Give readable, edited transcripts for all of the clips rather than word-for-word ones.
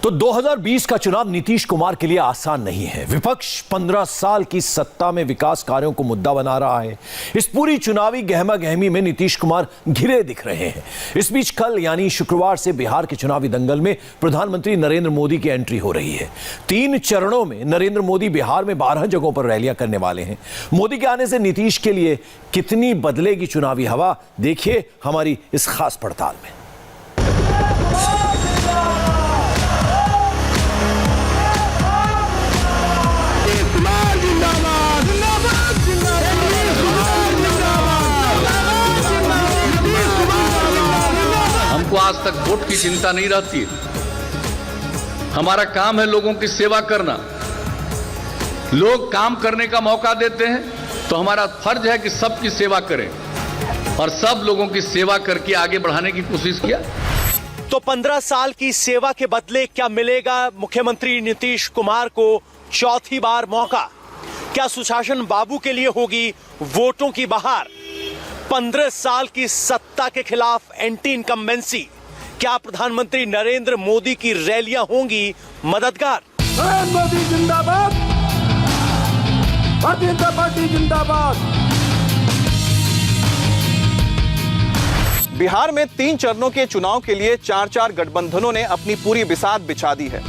तो 2020 का चुनाव नीतीश कुमार के लिए आसान नहीं है। विपक्ष 15 साल की सत्ता में विकास कार्यों को मुद्दा बना रहा है। इस पूरी चुनावी गहमा गहमी में नीतीश कुमार घिरे दिख रहे हैं। इस बीच कल यानी शुक्रवार से बिहार के चुनावी दंगल में प्रधानमंत्री नरेंद्र मोदी की एंट्री हो रही है। 3 चरणों में नरेंद्र मोदी बिहार में 12 जगहों पर रैलियां करने वाले हैं। मोदी के आने से नीतीश के लिए कितनी बदलेगी चुनावी हवा, देखिए हमारी इस खास पड़ताल में। हमको आज तक वोट की चिंता नहीं रहती। हमारा काम है लोगों की सेवा करना। लोग काम करने का मौका देते हैं तो हमारा फर्ज है कि सबकी सेवा करें और सब लोगों की सेवा करके आगे बढ़ाने की कोशिश किया। तो 15 साल की सेवा के बदले क्या मिलेगा मुख्यमंत्री नीतीश कुमार को चौथी बार मौका? क्या सुशासन बाबू के लिए होगी वोटों की बहार? 15 साल की सत्ता के खिलाफ एंटी इनकम्बेंसी। क्या प्रधानमंत्री नरेंद्र मोदी की रैलियां होंगी मददगार? मोदी जिंदाबाद, भारतीय जनता पार्टी जिंदाबाद। बिहार में 3 चरणों के चुनाव के लिए 4 गठबंधनों ने अपनी पूरी बिसात बिछा दी है।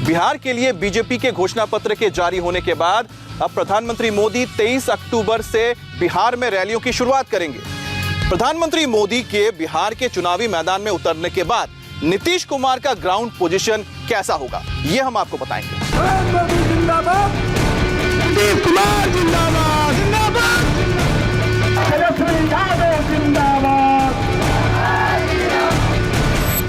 बिहार के लिए बीजेपी के घोषणा पत्र के जारी होने के बाद अब प्रधानमंत्री मोदी 23 अक्टूबर से बिहार में रैलियों की शुरुआत करेंगे। प्रधानमंत्री मोदी के बिहार के चुनावी मैदान में उतरने के बाद नीतीश कुमार का ग्राउंड पोजीशन कैसा होगा, ये हम आपको बताएंगे।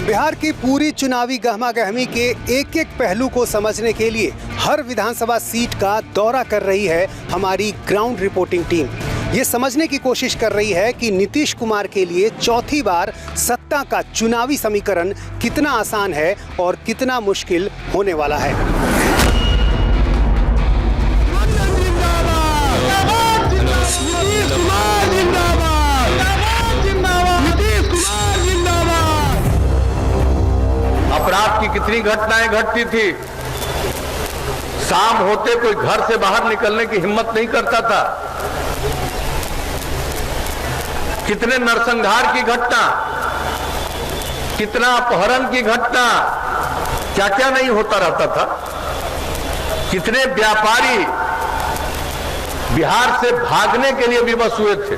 बिहार की पूरी चुनावी गहमागहमी के एक एक पहलू को समझने के लिए हर विधानसभा सीट का दौरा कर रही है हमारी ग्राउंड रिपोर्टिंग टीम। ये समझने की कोशिश कर रही है कि नीतीश कुमार के लिए चौथी बार सत्ता का चुनावी समीकरण कितना आसान है और कितना मुश्किल होने वाला है। अपराध की कितनी घटनाएं घटती थी। शाम होते कोई घर से बाहर निकलने की हिम्मत नहीं करता था। कितने नरसंहार की घटना, कितना अपहरण की घटना, क्या क्या नहीं होता रहता था। कितने व्यापारी बिहार से भागने के लिए विवश हुए थे।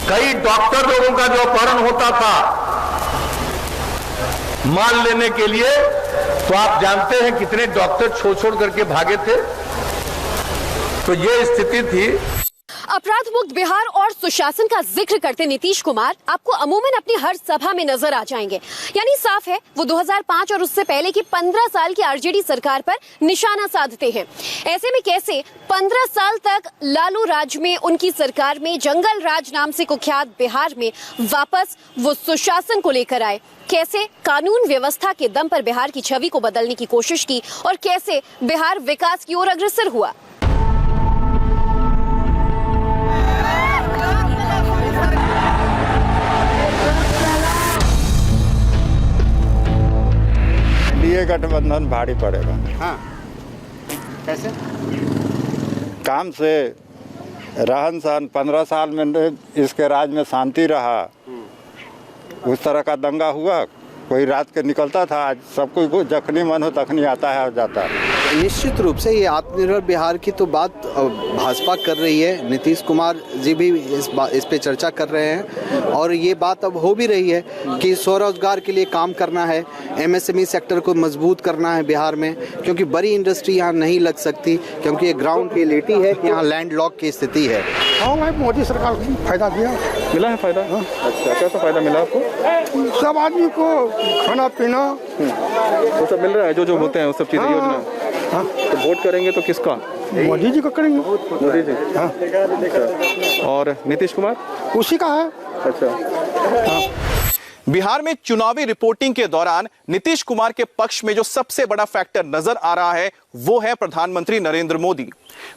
कई डॉक्टर लोगों का जो अपहरण होता था माल लेने के लिए, तो आप जानते हैं कितने डॉक्टर छोड़ छोड़ करके भागे थे। तो ये स्थिति थी। अपराध मुक्त बिहार और सुशासन का जिक्र करते नीतीश कुमार आपको अमूमन अपनी हर सभा में नजर आ जाएंगे। यानी साफ है वो 2005 और उससे पहले की 15 साल की आरजेडी सरकार पर निशाना साधते हैं। ऐसे में कैसे 15 साल तक लालू राज में उनकी सरकार में जंगल राज नाम से कुख्यात बिहार में वापस वो सुशासन को लेकर आए, कैसे कानून व्यवस्था के दम पर बिहार की छवि को बदलने की कोशिश की और कैसे बिहार विकास की ओर अग्रसर हुआ। ये गठबंधन भारी पड़ेगा। हाँ, कैसे? काम से रहन सहन 15 साल में इसके राज में शांति रहा। उस तरह का दंगा हुआ, कोई रात के निकलता था, आज सब कोई जखनी मन हो तखनी आता है और जाता है। निश्चित रूप से ये आत्मनिर्भर बिहार की तो बात भाजपा कर रही है, नीतीश कुमार जी भी इस पे चर्चा कर रहे हैं और ये बात अब हो भी रही है कि स्वरोजगार के लिए काम करना है, एमएसएमई सेक्टर को मजबूत करना है बिहार में, क्योंकि बड़ी इंडस्ट्री यहाँ नहीं लग सकती, क्योंकि ये ग्राउंड रियलिटी है कि यहाँ लैंड लॉक की स्थिति है। हाँ भाई, मोदी सरकार को फायदा दिया, मिला है फायदा। हाँ। अच्छा, कैसा फायदा मिला आपको? सब आदमी को खाना पीना वो सब मिल रहा है, जो होते हैं वो सब चीजें। योजना। हाँ। तो वोट करेंगे तो किसका? मोदी जी को करेंगे। मोदी जी। हाँ। अच्छा। और नीतीश कुमार उसी का है। अच्छा। हाँ। बिहार में चुनावी रिपोर्टिंग के दौरान नीतीश कुमार के पक्ष में जो सबसे बड़ा फैक्टर नजर आ रहा है वो है प्रधानमंत्री नरेंद्र मोदी।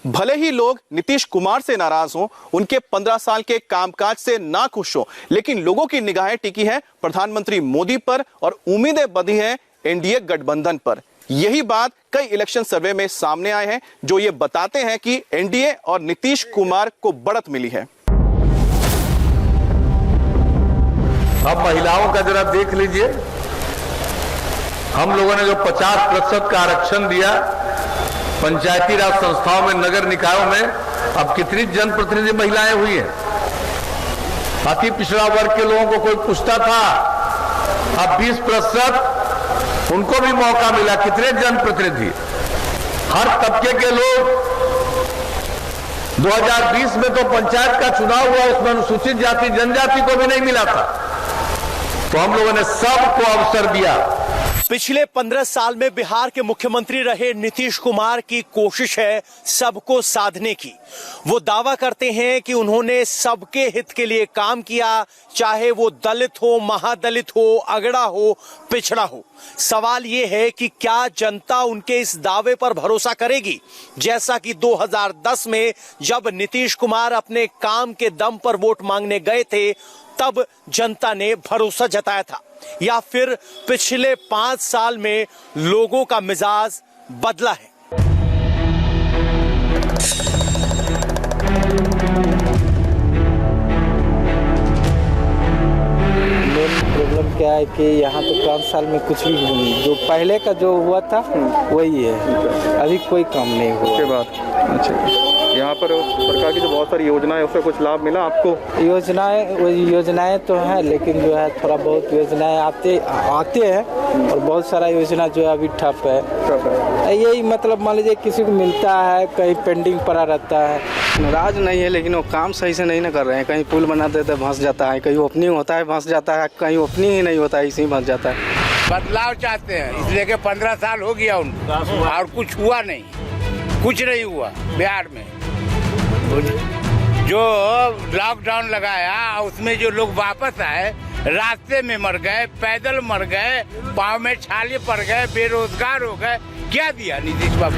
भले ही लोग नीतीश कुमार से नाराज हों, उनके 15 साल के कामकाज से नाखुश हों, लेकिन लोगों की निगाहें टिकी है प्रधानमंत्री मोदी पर और उम्मीदें बंधी हैं एनडीए गठबंधन पर। यही बात कई इलेक्शन सर्वे में सामने आए हैं जो ये बताते हैं कि एनडीए और नीतीश कुमार को बढ़त मिली है। अब महिलाओं का जरा देख लीजिए, हम लोगों ने जो 50% का आरक्षण दिया पंचायती राज संस्थाओं में, नगर निकायों में, अब कितनी जनप्रतिनिधि महिलाएं हुई हैं। अति पिछड़ा वर्ग के लोगों को कोई पूछता था, अब 20% उनको भी मौका मिला। कितने जनप्रतिनिधि, हर तबके के लोग। 2020 में तो पंचायत का चुनाव हुआ, उसमें अनुसूचित जाति जनजाति को भी नहीं मिला था, तो हम लोगों ने सबको अवसर दिया। पिछले 15 साल में बिहार के मुख्यमंत्री रहे नीतीश कुमार की कोशिश है सबको साधने की। वो दावा करते हैं कि उन्होंने सबके हित के लिए काम किया, चाहे वो दलित हो, महादलित हो, अगड़ा हो, पिछड़ा हो। सवाल ये है कि क्या जनता उनके इस दावे पर भरोसा करेगी, जैसा कि 2010 में जब नीतीश कुमार अपने काम के दम पर वोट मांगने गए थे तब जनता ने भरोसा जताया था, या फिर पिछले 5 साल में लोगों का मिजाज बदला है। मेन प्रॉब्लम क्या है कि यहाँ तो 5 साल में कुछ भी जो पहले का जो हुआ था वही है, अभी कोई काम नहीं हुआ। उसके बाद अच्छा, यहाँ पर सरकार की जो बहुत सारी योजनाएं, उससे कुछ लाभ मिला आपको? योजनाएं तो हैं, लेकिन जो है थोड़ा बहुत योजनाएं आते हैं और बहुत सारा योजना जो है अभी ठप है। यही मतलब मान लीजिए किसी को मिलता है, कहीं पेंडिंग पड़ा रहता है। नाराज नहीं है, लेकिन वो काम सही से नहीं ना कर रहे हैं। कहीं पुल बना देते धंस जाता है, कहीं ओपनिंग होता है धंस जाता है, कहीं ओपनिंग ही नहीं होता है, इसी धंस जाता है। बदलाव चाहते हैं, इसलिए कि 15 साल हो गया उनको और कुछ हुआ नहीं, कुछ नहीं हुआ बिहार में। जो लॉकडाउन लगाया उसमें जो लोग वापस आए, रास्ते में मर गए, पैदल मर गए, पाँव में छाले पड़ गए, बेरोजगार हो गए, क्या दिया नीतीश बाबू?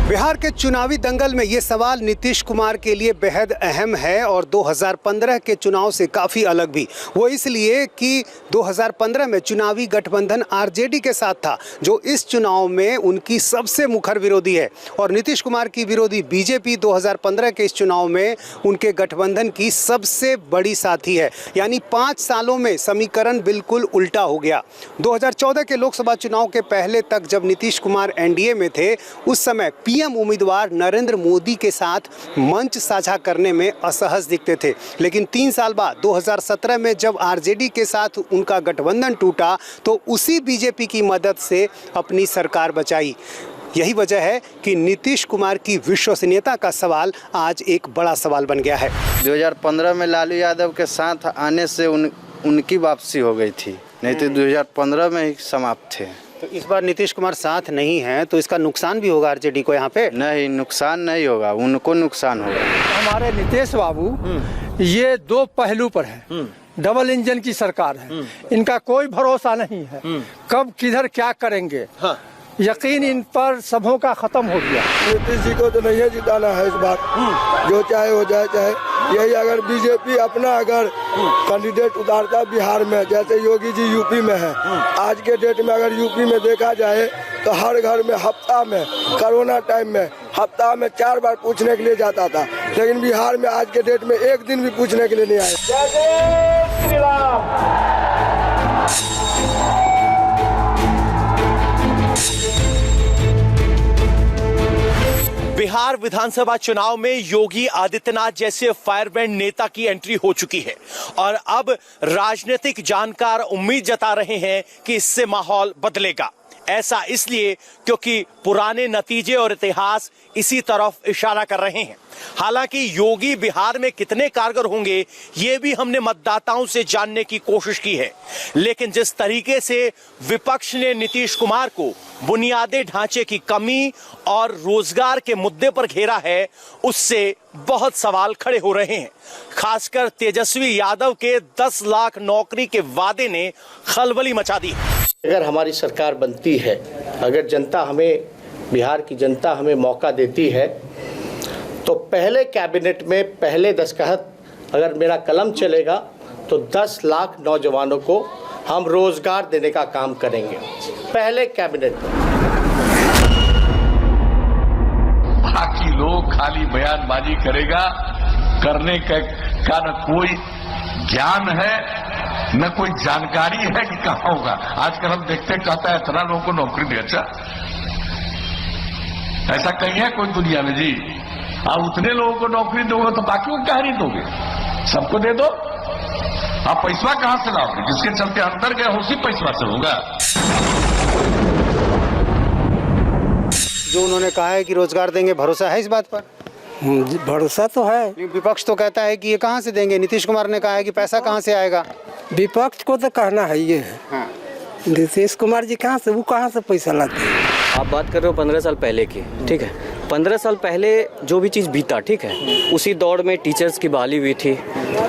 बिहार के चुनावी दंगल में ये सवाल नीतीश कुमार के लिए बेहद अहम है और 2015 के चुनाव से काफ़ी अलग भी। वो इसलिए कि 2015 में चुनावी गठबंधन आरजेडी के साथ था, जो इस चुनाव में उनकी सबसे मुखर विरोधी है, और नीतीश कुमार की विरोधी बीजेपी 2015 के इस चुनाव में उनके गठबंधन की सबसे बड़ी साथी है। यानी 5 सालों में समीकरण बिल्कुल उल्टा हो गया। 2014 के लोकसभा चुनाव के पहले तक जब नीतीश कुमार एनडीए में थे, उस समय पीएम उम्मीदवार नरेंद्र मोदी के साथ मंच साझा करने में असहज दिखते थे। लेकिन 3 साल बाद 2017 में जब आरजेडी के साथ उनका गठबंधन टूटा तो उसी बीजेपी की मदद से अपनी सरकार बचाई। यही वजह है कि नीतीश कुमार की विश्वसनीयता का सवाल आज एक बड़ा सवाल बन गया है। 2015 में लालू यादव के साथ आने से उनकी वापसी हो गई थी, नहीं तो 2015 में ही समाप्त थे। तो इस बार नीतीश कुमार साथ नहीं है तो इसका नुकसान भी होगा आरजेडी को यहाँ पे? नहीं, नुकसान नहीं होगा, उनको नुकसान होगा। हमारे नीतीश बाबू ये 2 पहलू पर है, डबल इंजन की सरकार है, इनका कोई भरोसा नहीं है, कब किधर क्या करेंगे। हाँ। यकीन इन पर सबों का खत्म हो गया। नीतीश जी को तो नहीं है जिताना है इस बार, जो चाहे हो जाए। चाहे यही अगर बीजेपी अपना अगर कैंडिडेट उतारता बिहार में, जैसे योगी जी यूपी में है, आज के डेट में अगर यूपी में देखा जाए तो हर घर में हफ्ता में, कोरोना टाइम में हफ्ता में 4 बार पूछने के लिए जाता था, लेकिन बिहार में आज के डेट में एक दिन भी पूछने के लिए नहीं आए। बिहार विधानसभा चुनाव में योगी आदित्यनाथ जैसे फायरब्रांड नेता की एंट्री हो चुकी है और अब राजनीतिक जानकार उम्मीद जता रहे हैं कि इससे माहौल बदलेगा। ऐसा इसलिए क्योंकि पुराने नतीजे और इतिहास इसी तरफ इशारा कर रहे हैं। हालांकि योगी बिहार में कितने कारगर होंगे ये भी हमने मतदाताओं से जानने की कोशिश की है, लेकिन जिस तरीके से विपक्ष ने नीतीश कुमार को बुनियादी ढांचे की कमी और रोजगार के मुद्दे पर घेरा है, उससे बहुत सवाल खड़े हो रहे हैं। खासकर तेजस्वी यादव के 10 लाख नौकरी के वादे ने खलबली मचा दी। अगर हमारी सरकार बनती है, अगर जनता हमें, बिहार की जनता हमें मौका देती है, तो पहले कैबिनेट में पहले दस्तखत अगर मेरा कलम चलेगा तो 10 लाख नौजवानों को हम रोजगार देने का काम करेंगे पहले कैबिनेट में। बाकी लोग खाली बयानबाजी करेगा, करने का न कोई ज्ञान है न कोई जानकारी है कि कहाँ होगा। आजकल हम देखते कहता है इतना लोगों को नौकरी दे। अच्छा, ऐसा कहीं है कोई दुनिया में जी? आप उतने लोगों को नौकरी दोगे तो बाकी को क्या नहीं दोगे? सबको दे दो। आप पैसा कहां से लाओगे? जिसके चलते अंदर गए उसी पैसा से होगा। जो उन्होंने कहा है कि रोजगार देंगे, भरोसा है इस बात पर? भरोसा तो है। विपक्ष तो कहता है कि ये कहाँ से देंगे। नीतीश कुमार ने कहा है कि पैसा कहाँ से आएगा। विपक्ष को तो कहना है ये है। हाँ। नीतीश कुमार जी कहाँ से पैसा लाते हैं? आप बात कर रहे हो 15 साल पहले की, ठीक है। 15 साल पहले जो भी चीज़ बीता, ठीक है, उसी दौर में टीचर्स की बहाली हुई थी।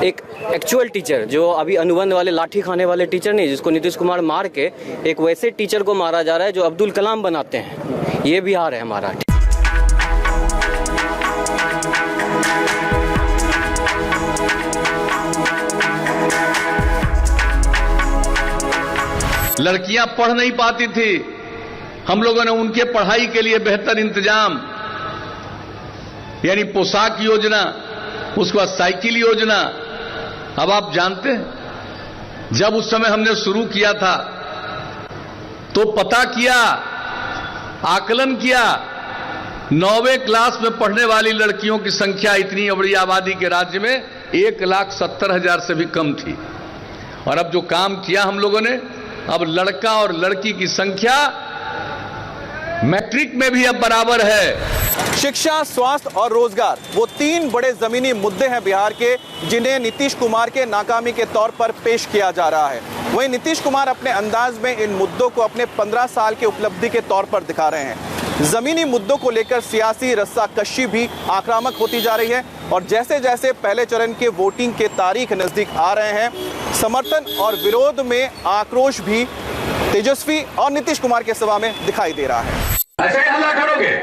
एक एक्चुअल टीचर, जो अभी अनुबंध वाले लाठी खाने वाले टीचर नहीं, जिसको नीतीश कुमार मार के एक वैसे टीचर को मारा जा रहा है जो अब्दुल कलाम बनाते हैं। ये बिहार है हमारा। लड़कियां पढ़ नहीं पाती थी, हम लोगों ने उनके पढ़ाई के लिए बेहतर इंतजाम, यानी पोशाक योजना, उसके बाद साइकिल योजना। अब आप जानते हैं, जब उस समय हमने शुरू किया था तो पता किया, आकलन किया, 9वीं क्लास में पढ़ने वाली लड़कियों की संख्या इतनी बड़ी आबादी के राज्य में 1,70,000 से भी कम थी। और अब जो काम किया हम लोगों ने, अब लड़का और लड़की की संख्या मैट्रिक में भी अब बराबर है। शिक्षा, स्वास्थ्य और रोजगार, वो 3 बड़े जमीनी मुद्दे हैं बिहार के, जिन्हें नीतीश कुमार के नाकामी के तौर पर पेश किया जा रहा है। वहीं नीतीश कुमार अपने अंदाज में इन मुद्दों को अपने 15 साल के उपलब्धि के तौर पर दिखा रहे हैं। जमीनी मुद्दों को लेकर सियासी रस्साकशी भी आक्रामक होती जा रही है और जैसे जैसे पहले चरण के वोटिंग के तारीख नजदीक आ रहे हैं, समर्थन और विरोध में आक्रोश भी तेजस्वी और नीतीश कुमार के सभा में दिखाई दे रहा है। ऐसे ही हल्ला करोगे?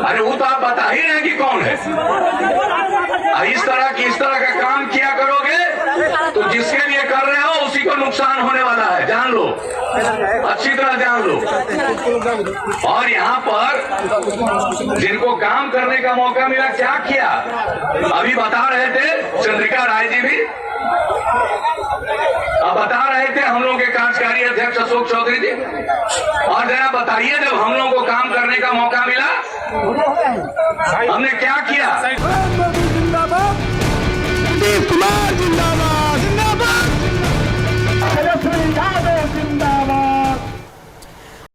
अरे वो तो आप बता ही रहे कि कौन है। इस तरह का काम किया करोगे तो जिसके लिए कर रहे हो उसी को नुकसान होने वाला है, जान लो, अच्छी तरह जान लो। और यहाँ पर जिनको काम करने का मौका मिला, क्या किया? अभी बता रहे थे चंद्रिका राय जी भी, अब बता रहे थे हम लोग के कार्यकारी अध्यक्ष अशोक चौधरी जी। और जरा बताइए, जब हम लोग को काम करने का मौका मिला हमने क्या किया? नीतीश कुमार